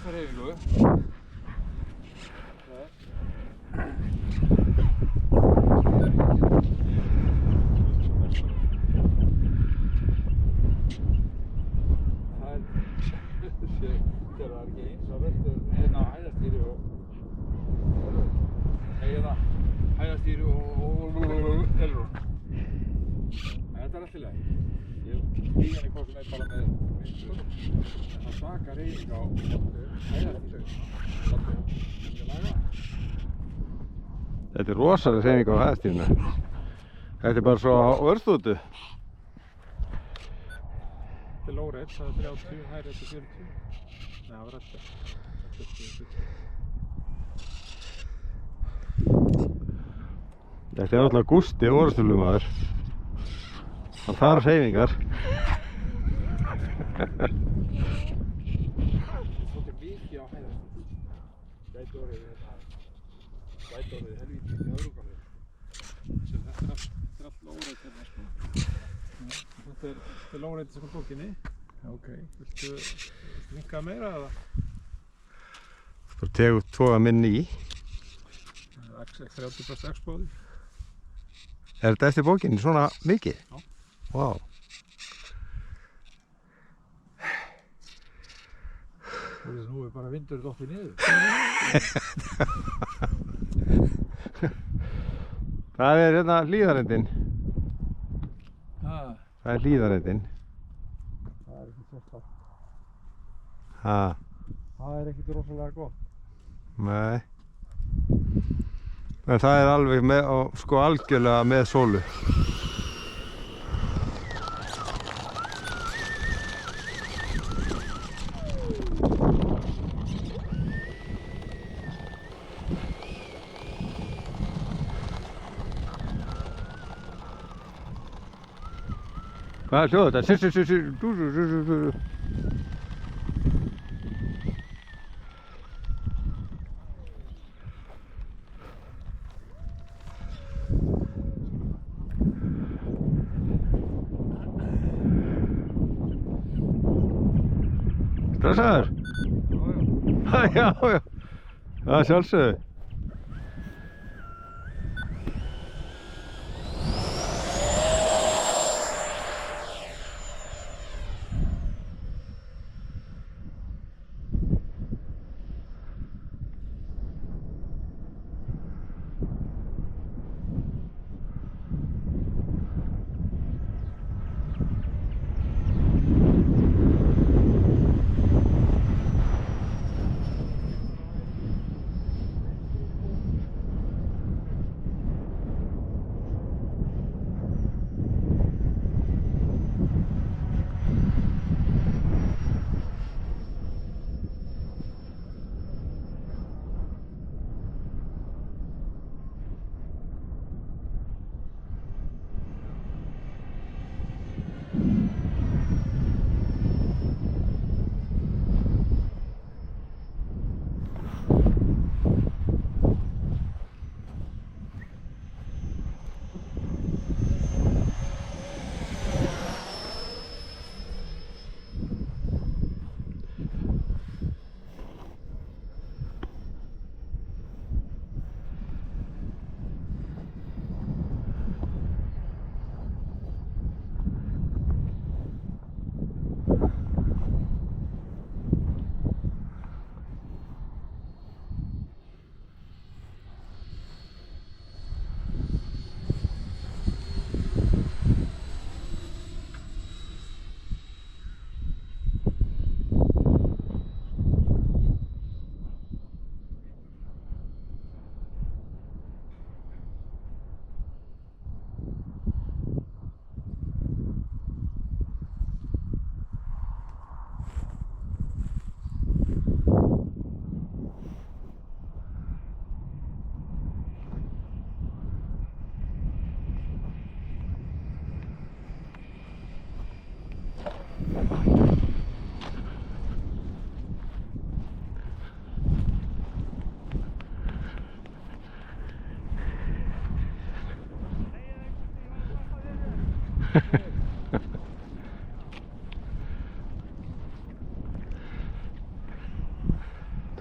rosa hreyfingu. Það er ekki eins og veldur hérna á hæðastýri og hæðastýri og telur. Þetta er allt í lagi. Ég stíg henni hvort sem er bara með vinstu. En það svaka hreyfing á hæðastýri. Ég laga. Þetta er rosalega hreyfing á hæðastýrinu. Þetta er bara svo á örstútu. Þetta er lóreitt, það er 30, hæri þetta er 40. Nei, það var þetta. Þetta er náttúrulega Gústi, orðstúlumaður. Hann þarf hreyfingar. Svolítið mikið á hæðastýri. Gæti orðið helvítið í öðrugáli. Þetta er allt lóreitt hérna sko. Þetta er lóreitt sem er bókinni. Ok, viltu vinka meira eða? Bara tegu toga minni í. 30% X-bóði. Er þetta eftir bókinni svona mikið? Já. Vá. Nú er bara vindur dottið niður. Það er hérna hlíðarendinn. Það er hlíðarendinn. Það er ekki sérstakt. Það er ekkert rosalega gott. Nei. En það er alveg með, sko algjörlega með sólu. Hvað er hljóð þetta? Stressaður? Já. Það er sjálfsögðu.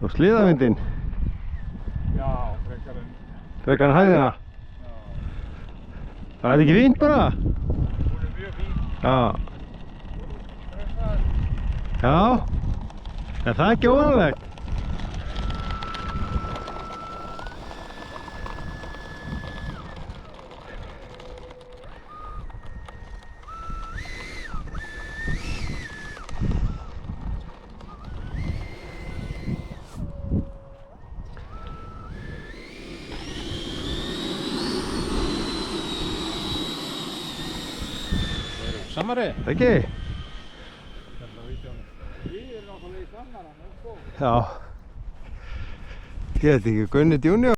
Og sliðavindin, Já, frekar en... frekar en hæðina. Já. Það er ekki fínt bara? Hún er mjög fín. Já. Stressaður. Já. En það er ekki óvanalegt. Samari? Ekki? Við erum náttúrulega í Samara, sko. Já. Ég veit ekki, Gunni Junior.